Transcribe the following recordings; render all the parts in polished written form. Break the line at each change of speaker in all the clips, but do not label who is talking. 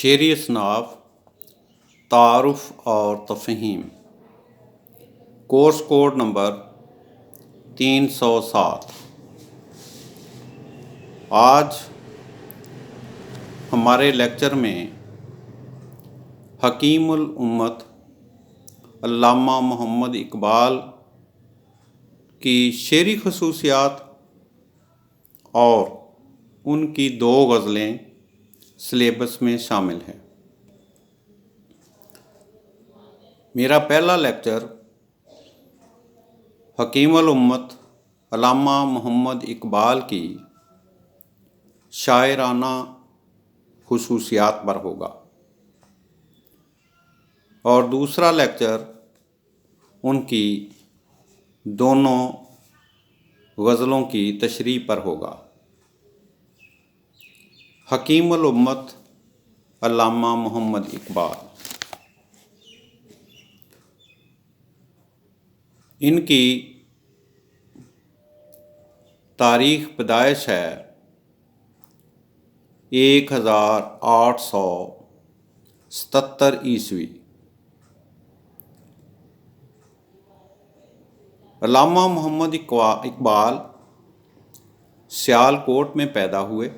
شعری اصناف تعارف اور تفہیم کورس کوڈ نمبر 307۔ آج ہمارے لیکچر میں حکیم الامت علامہ محمد اقبال کی شعری خصوصیات اور ان کی 2 غزلیں سلیبس میں شامل ہیں۔ میرا پہلا لیکچر حکیم الامت علامہ محمد اقبال کی شاعرانہ خصوصیات پر ہوگا اور دوسرا لیکچر ان کی دونوں غزلوں کی تشریح پر ہوگا۔ حکیم الامت علامہ محمد اقبال، ان کی تاریخ پیدائش ہے 1877 عیسوی۔ علامہ محمد اقبال سیالکوٹ میں پیدا ہوئے۔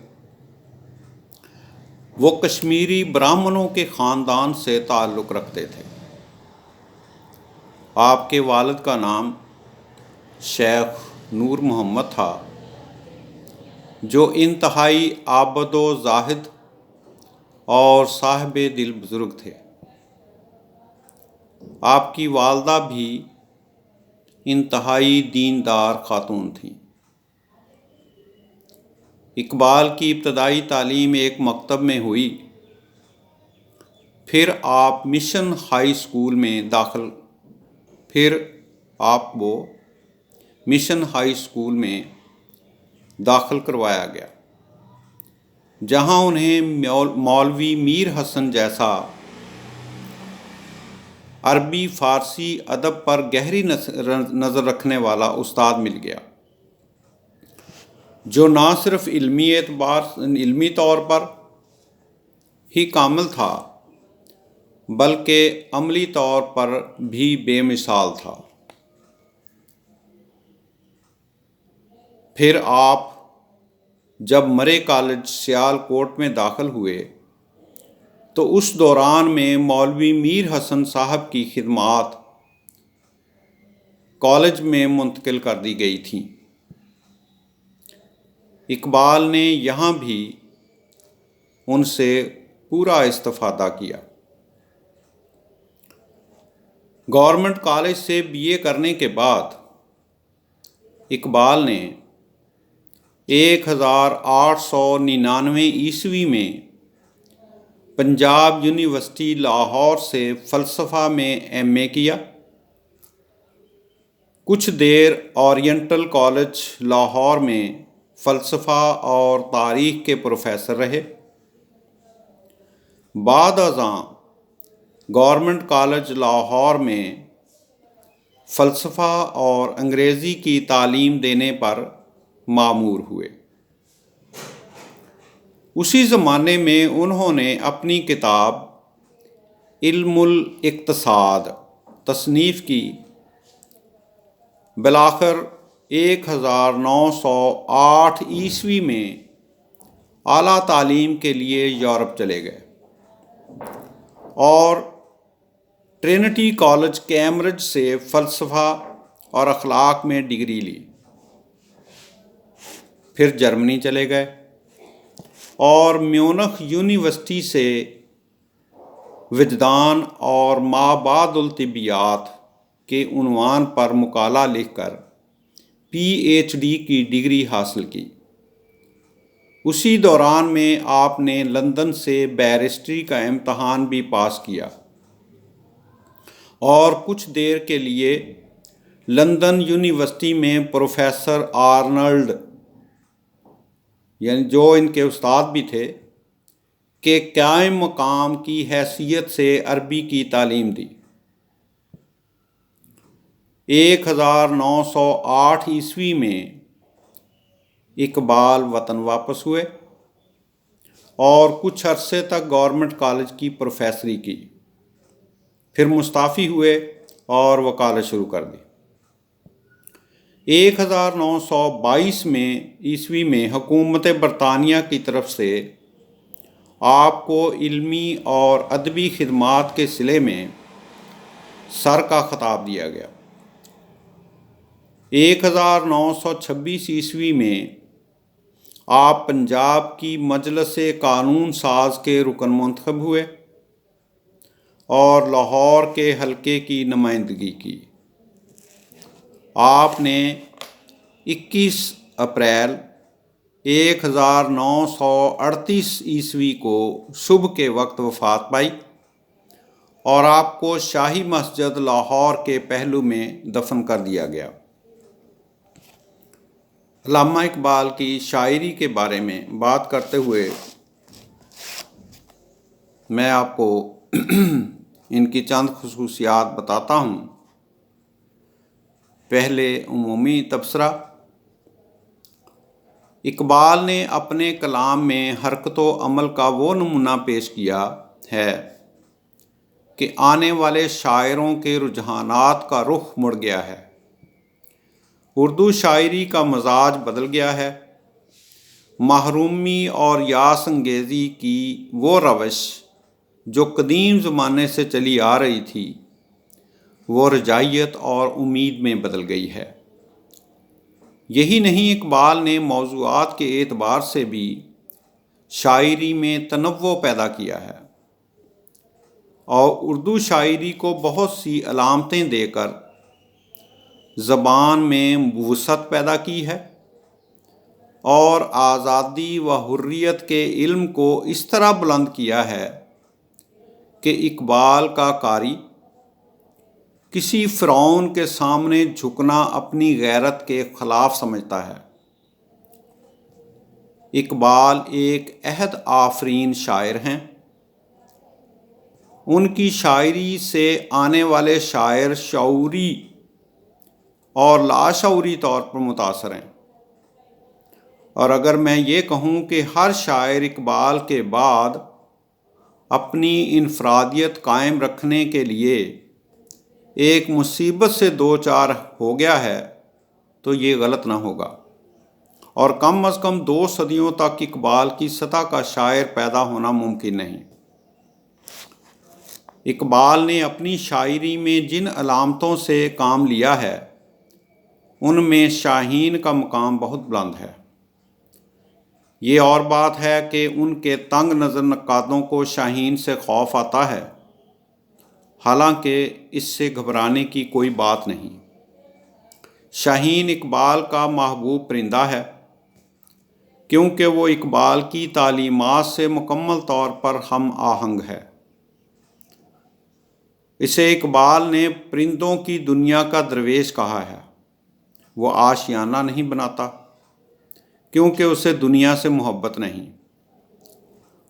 وہ کشمیری برہمنوں کے خاندان سے تعلق رکھتے تھے۔ آپ کے والد کا نام شیخ نور محمد تھا، جو انتہائی عابد و زاہد اور صاحب دل بزرگ تھے۔ آپ کی والدہ بھی انتہائی دیندار خاتون تھیں۔ اقبال کی ابتدائی تعلیم ایک مکتب میں ہوئی، پھر آپ مشن ہائی اسکول میں داخل کروایا گیا، جہاں انہیں مولوی میر حسن جیسا عربی فارسی ادب پر گہری نظر رکھنے والا استاد مل گیا، جو نہ صرف علمی طور پر ہی کامل تھا بلکہ عملی طور پر بھی بے مثال تھا۔ پھر آپ جب مرے کالج سیالکوٹ میں داخل ہوئے تو اس دوران میں مولوی میر حسن صاحب کی خدمات کالج میں منتقل کر دی گئی تھیں۔ اقبال نے یہاں بھی ان سے پورا استفادہ کیا۔ گورنمنٹ کالج سے BA کرنے کے بعد اقبال نے 1899 عیسوی میں پنجاب یونیورسٹی لاہور سے فلسفہ میں MA کیا۔ کچھ دیر اورینٹل کالج لاہور میں فلسفہ اور تاریخ کے پروفیسر رہے۔ بعد ازاں گورنمنٹ کالج لاہور میں فلسفہ اور انگریزی کی تعلیم دینے پر مامور ہوئے۔ اسی زمانے میں انہوں نے اپنی کتاب علم الاقتصاد تصنیف کی۔ بالآخر 1908 عیسوی میں اعلیٰ تعلیم کے لیے یورپ چلے گئے اور ٹرینٹی کالج کیمبرج سے فلسفہ اور اخلاق میں ڈگری لی۔ پھر جرمنی چلے گئے اور میونخ یونیورسٹی سے وجدان اور مابعد الطبیات کے عنوان پر مقالہ لکھ کر PhD کی ڈگری حاصل کی۔ اسی دوران میں آپ نے لندن سے بیرسٹری کا امتحان بھی پاس کیا اور کچھ دیر کے لیے لندن یونیورسٹی میں پروفیسر آرنلڈ، یعنی جو ان کے استاد بھی تھے، کے قائم مقام کی حیثیت سے عربی کی تعلیم دی۔ 1908 عیسوی میں اقبال وطن واپس ہوئے اور کچھ عرصے تک گورنمنٹ کالج کی پروفیسری کی، پھر مستعفی ہوئے اور وکالت شروع کر دی۔ 1922 عیسوی میں حکومت برطانیہ کی طرف سے آپ کو علمی اور ادبی خدمات کے صلے میں سر کا خطاب دیا گیا۔ 1926 عیسوی میں آپ پنجاب کی مجلس قانون ساز کے رکن منتخب ہوئے اور لاہور کے حلقے کی نمائندگی کی۔ آپ نے 21 اپریل 1938 عیسوی کو صبح کے وقت وفات پائی اور آپ کو شاہی مسجد لاہور کے پہلو میں دفن کر دیا گیا۔ علامہ اقبال کی شاعری کے بارے میں بات کرتے ہوئے میں آپ کو ان کی چند خصوصیات بتاتا ہوں۔ پہلے عمومی تبصرہ۔ اقبال نے اپنے کلام میں حرکت و عمل کا وہ نمونہ پیش کیا ہے کہ آنے والے شاعروں کے رجحانات کا رخ مڑ گیا ہے۔ اردو شاعری کا مزاج بدل گیا ہے۔ محرومی اور یاس انگیزی کی وہ روش جو قدیم زمانے سے چلی آ رہی تھی، وہ رجائیت اور امید میں بدل گئی ہے۔ یہی نہیں، اقبال نے موضوعات کے اعتبار سے بھی شاعری میں تنوع پیدا کیا ہے اور اردو شاعری کو بہت سی علامتیں دے کر زبان میں وسعت پیدا کی ہے اور آزادی و حریت کے علم کو اس طرح بلند کیا ہے کہ اقبال کا قاری کسی فرعون کے سامنے جھکنا اپنی غیرت کے خلاف سمجھتا ہے۔ اقبال ایک عہد آفرین شاعر ہیں۔ ان کی شاعری سے آنے والے شاعر شعوری اور لاشعوری طور پر متاثر ہیں، اور اگر میں یہ کہوں کہ ہر شاعر اقبال کے بعد اپنی انفرادیت قائم رکھنے کے لیے ایک مصیبت سے دوچار ہو گیا ہے تو یہ غلط نہ ہوگا، اور کم از کم 2 صدیوں تک اقبال کی سطح کا شاعر پیدا ہونا ممکن نہیں۔ اقبال نے اپنی شاعری میں جن علامتوں سے کام لیا ہے ان میں شاہین کا مقام بہت بلند ہے۔ یہ اور بات ہے کہ ان کے تنگ نظر نقادوں کو شاہین سے خوف آتا ہے، حالانکہ اس سے گھبرانے کی کوئی بات نہیں۔ شاہین اقبال کا محبوب پرندہ ہے کیونکہ وہ اقبال کی تعلیمات سے مکمل طور پر ہم آہنگ ہے۔ اسے اقبال نے پرندوں کی دنیا کا درویش کہا ہے۔ وہ آشیانہ نہیں بناتا کیونکہ اسے دنیا سے محبت نہیں۔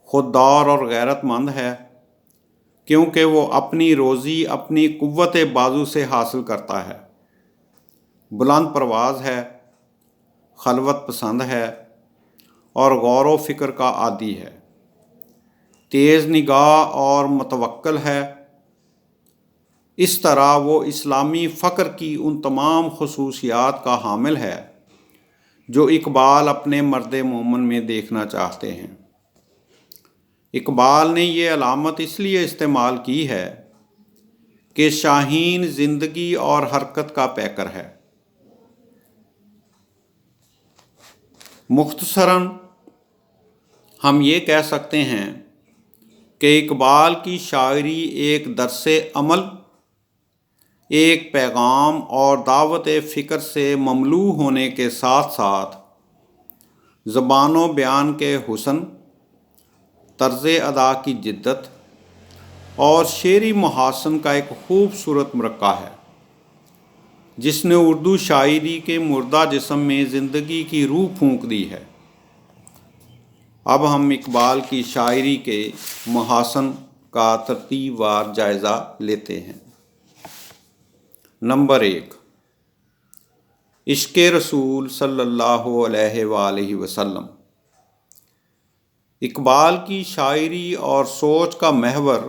خوددار اور غیرت مند ہے کیونکہ وہ اپنی روزی اپنی قوت بازو سے حاصل کرتا ہے۔ بلند پرواز ہے، خلوت پسند ہے اور غور و فکر کا عادی ہے۔ تیز نگاہ اور متوکل ہے۔ اس طرح وہ اسلامی فکر کی ان تمام خصوصیات کا حامل ہے جو اقبال اپنے مرد مومن میں دیکھنا چاہتے ہیں۔ اقبال نے یہ علامت اس لیے استعمال کی ہے کہ شاہین زندگی اور حرکت کا پیکر ہے۔ مختصراً ہم یہ کہہ سکتے ہیں کہ اقبال کی شاعری ایک درس عمل، ایک پیغام اور دعوت فکر سے مملوء ہونے کے ساتھ ساتھ زبان و بیان کے حسن، طرز ادا کی جدت اور شعری محاسن کا ایک خوبصورت مرقع ہے جس نے اردو شاعری کے مردہ جسم میں زندگی کی روح پھونک دی ہے۔ اب ہم اقبال کی شاعری کے محاسن کا ترتیب وار جائزہ لیتے ہیں۔ نمبر 1، عشق رسول صلی اللہ علیہ وآلہ وسلم۔ اقبال کی شاعری اور سوچ کا محور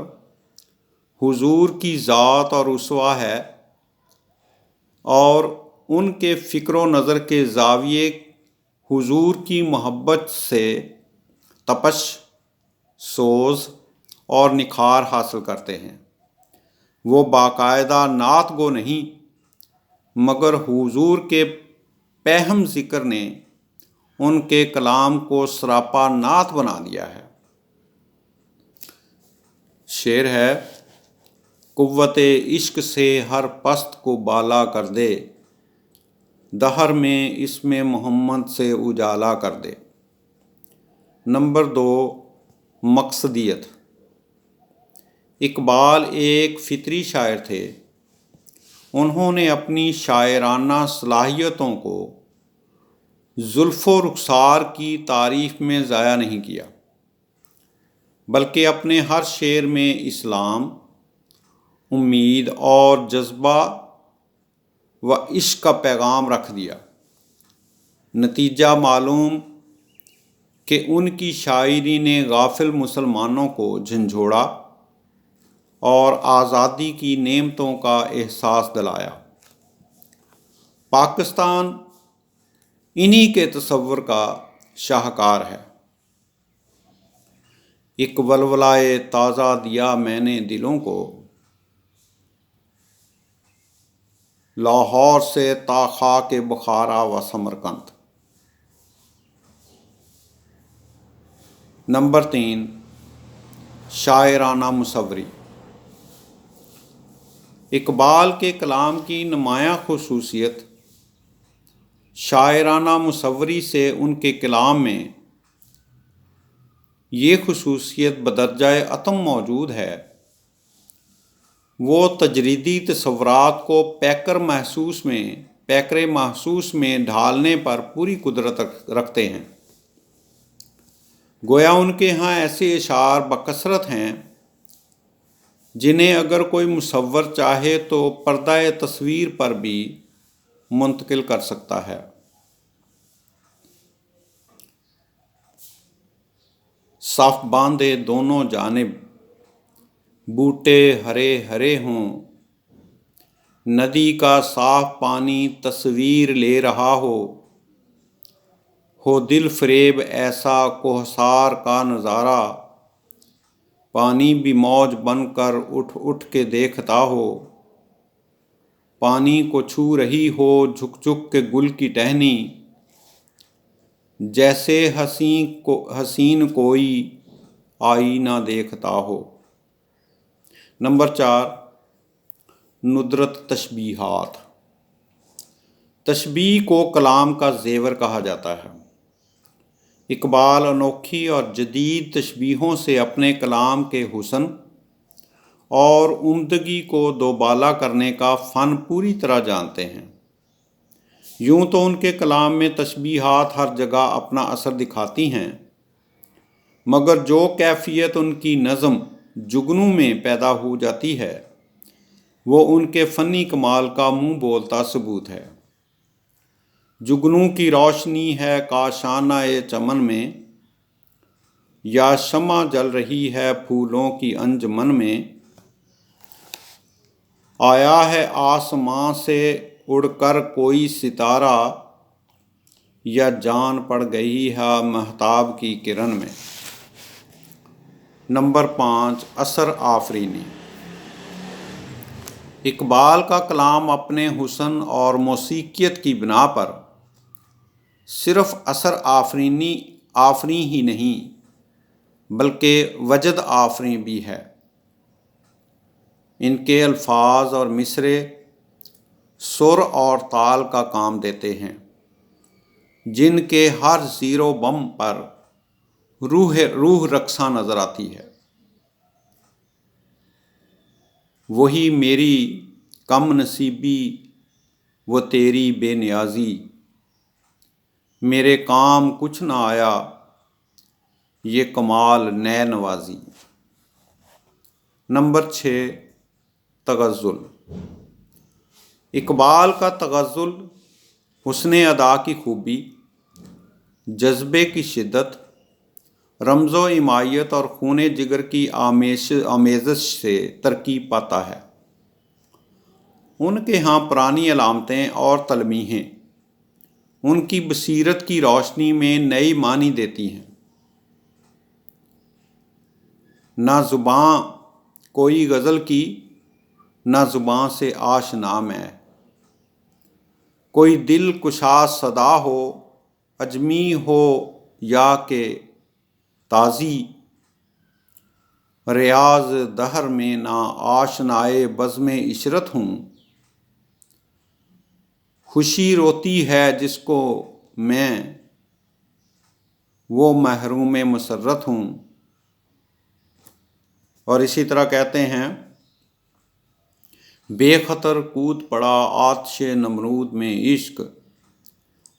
حضور کی ذات اور اسوہ ہے، اور ان کے فکر و نظر کے زاویے حضور کی محبت سے تپش، سوز اور نکھار حاصل کرتے ہیں۔ وہ باقاعدہ نعت گو نہیں، مگر حضور کے پہم ذکر نے ان کے کلام کو سراپا نعت بنا دیا ہے۔ شعر ہے: قوت عشق سے ہر پست کو بالا کر دے، دہر میں اسم محمد سے اجالا کر دے۔ نمبر 2، مقصدیت۔ اقبال ایک فطری شاعر تھے۔ انہوں نے اپنی شاعرانہ صلاحیتوں کو زلف و رخسار کی تعریف میں ضائع نہیں کیا، بلکہ اپنے ہر شعر میں اسلام، امید اور جذبہ و عشق کا پیغام رکھ دیا۔ نتیجہ معلوم کہ ان کی شاعری نے غافل مسلمانوں کو جھنجھوڑا اور آزادی کی نعمتوں کا احساس دلایا۔ پاکستان انہی کے تصور کا شاہکار ہے۔ ایک ولولائے تازہ دیا میں نے دلوں کو، لاہور سے تا خاک بخارا و سمرقند۔ نمبر 3، شاعرانہ مصوری۔ اقبال کے کلام کی نمایاں خصوصیت شاعرانہ مصوری سے ان کے کلام میں یہ خصوصیت بدرجہ اتم موجود ہے۔ وہ تجریدی تصورات کو پیکر محسوس میں ڈھالنے پر پوری قدرت رکھتے ہیں۔ گویا ان کے ہاں ایسے اشعار بکثرت ہیں جنہیں اگر کوئی مصور چاہے تو پردہ تصویر پر بھی منتقل کر سکتا ہے۔ صف باندھے دونوں جانب، بوٹے ہرے ہرے ہوں، ندی کا صاف پانی تصویر لے رہا ہو دل فریب ایسا کوہسار کا نظارہ، پانی بھی موج بن کر اٹھ اٹھ کے دیکھتا ہو، پانی کو چھو رہی ہو جھک جھک کے گل کی ٹہنی، جیسے حسین کوئی آئینہ دیکھتا ہو۔ نمبر 4، ندرت تشبیہات۔ تشبیہ کو کلام کا زیور کہا جاتا ہے۔ اقبال انوکھی اور جدید تشبیہوں سے اپنے کلام کے حسن اور عمدگی کو دوبالا کرنے کا فن پوری طرح جانتے ہیں۔ یوں تو ان کے کلام میں تشبیہات ہر جگہ اپنا اثر دکھاتی ہیں، مگر جو کیفیت ان کی نظم جگنوں میں پیدا ہو جاتی ہے وہ ان کے فنی کمال کا منہ بولتا ثبوت ہے۔ جگنوں کی روشنی ہے کاشانہ چمن میں، یا شمع جل رہی ہے پھولوں کی انجمن میں، آیا ہے آسماں سے اڑ کر کوئی ستارہ، یا جان پڑ گئی ہے مہتاب کی کرن میں۔ نمبر 5، اثر آفرینی۔ اقبال کا کلام اپنے حسن اور موسیقیت کی بنا پر صرف اثر آفریں ہی نہیں بلکہ وجد آفریں بھی ہے۔ ان کے الفاظ اور مصرے سر اور تال کا کام دیتے ہیں، جن کے ہر زیر و بم پر روح رقصاں نظر آتی ہے۔ وہی میری کم نصیبی وہ تیری بے نیازی، میرے کام کچھ نہ آیا یہ کمال نئے نوازی۔ نمبر 6، تغزل۔ اقبال کا تغزل حسن ادا کی خوبی، جذبے کی شدت رمز و حمایت اور خون جگر کی آمیزش سے ترکیب پاتا ہے۔ ان کے ہاں پرانی علامتیں اور تلمیحیں ان کی بصیرت کی روشنی میں نئی معنی دیتی ہیں۔ نہ زباں کوئی غزل کی، نہ زباں سے آشنا میں، کوئی دل کشا صدا ہو، اجمی ہو یا کہ تازی، ریاض دہر میں نہ آشنائے بزم عشرت ہوں، خوشی روتی ہے جس کو میں وہ محروم مسرت ہوں۔ اور اسی طرح کہتے ہیں، بے خطر کود پڑا آتش نمرود میں عشق،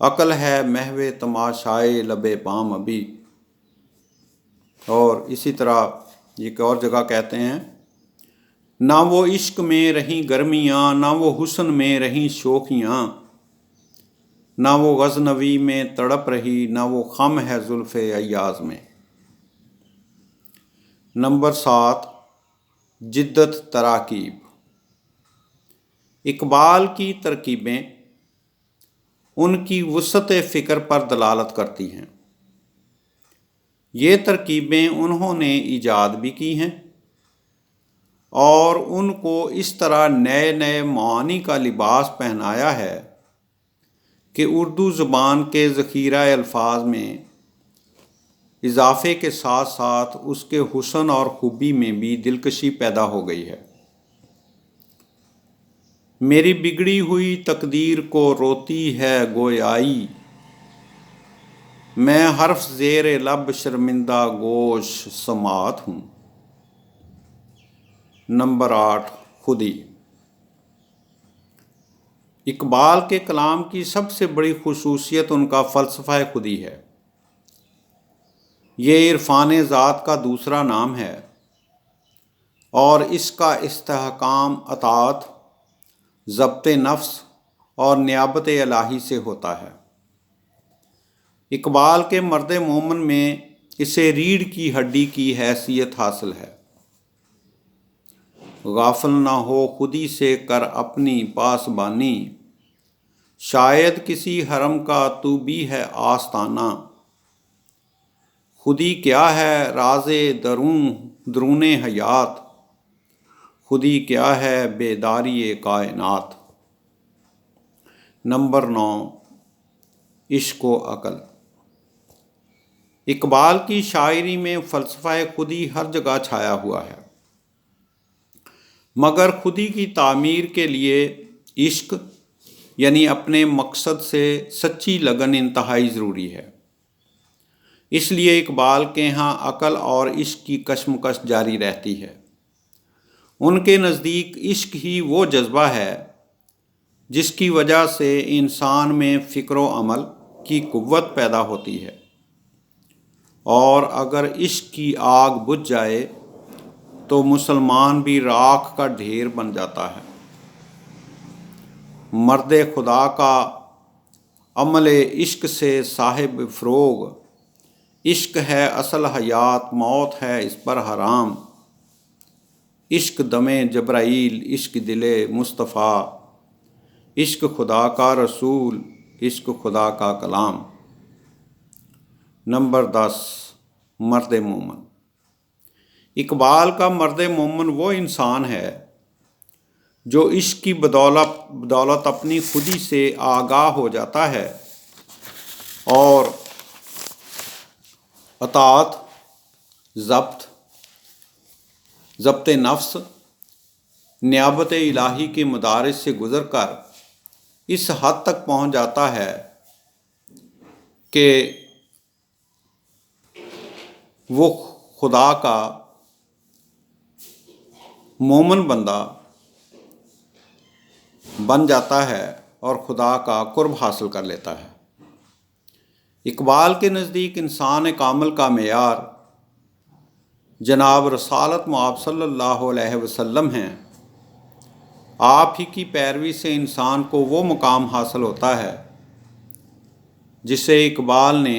عقل ہے محو تماشائے لب بام ابھی۔ اور اسی طرح ایک اور جگہ کہتے ہیں، نہ وہ عشق میں رہیں گرمیاں، نہ وہ حسن میں رہیں شوخیاں، نہ وہ غزنوی میں تڑپ رہی، نہ وہ خم ہے زلف ایاز میں۔ نمبر 7، جدت تراکیب۔ اقبال کی ترکیبیں ان کی وسعت فکر پر دلالت کرتی ہیں۔ یہ ترکیبیں انہوں نے ایجاد بھی کی ہیں اور ان کو اس طرح نئے نئے معانی کا لباس پہنایا ہے کہ اردو زبان کے ذخیرہ الفاظ میں اضافے کے ساتھ ساتھ اس کے حسن اور خوبی میں بھی دلکشی پیدا ہو گئی ہے۔ میری بگڑی ہوئی تقدیر کو روتی ہے گویائی، میں حرف زیر لب شرمندہ گوش سماعت ہوں۔ نمبر 8، خودی۔ اقبال کے کلام کی سب سے بڑی خصوصیت ان کا فلسفہ خودی ہے۔ یہ عرفان ذات کا دوسرا نام ہے اور اس کا استحکام اطاعت، ضبط نفس اور نیابت الہی سے ہوتا ہے۔ اقبال کے مرد مومن میں اسے ریڑھ کی ہڈی کی حیثیت حاصل ہے۔ غافل نہ ہو خودی سے کر اپنی پاسبانی، شاید کسی حرم کا تو بھی ہے آستانہ، خودی کیا ہے راز درون حیات، خودی کیا ہے بیداری کائنات۔ نمبر 9، عشق و عقل۔ اقبال کی شاعری میں فلسفہ خودی ہر جگہ چھایا ہوا ہے، مگر خودی کی تعمیر کے لیے عشق یعنی اپنے مقصد سے سچی لگن انتہائی ضروری ہے۔ اس لیے اقبال کے ہاں عقل اور عشق کی کشمکش جاری رہتی ہے۔ ان کے نزدیک عشق ہی وہ جذبہ ہے جس کی وجہ سے انسان میں فکر و عمل کی قوت پیدا ہوتی ہے، اور اگر عشق کی آگ بجھ جائے تو مسلمان بھی راکھ کا ڈھیر بن جاتا ہے۔ مرد خدا کا عمل عشق سے صاحب فروغ، عشق ہے اصل حیات موت ہے اس پر حرام، عشق دم جبرائیل عشق دل مصطفیٰ، عشق خدا کا رسول عشق خدا کا کلام۔ نمبر 10، مرد مومن۔ اقبال کا مرد مومن وہ انسان ہے جو عشق کی بدولت اپنی خودی سے آگاہ ہو جاتا ہے اور اطاعت، ضبط نفس، نیابت الہی کے مدارج سے گزر کر اس حد تک پہنچ جاتا ہے کہ وہ خدا کا مومن بندہ بن جاتا ہے اور خدا کا قرب حاصل کر لیتا ہے۔ اقبال کے نزدیک انسان کامل کا معیار جناب رسالت مآب صلی اللہ علیہ وسلم ہیں۔ آپ ہی کی پیروی سے انسان کو وہ مقام حاصل ہوتا ہے جسے اقبال نے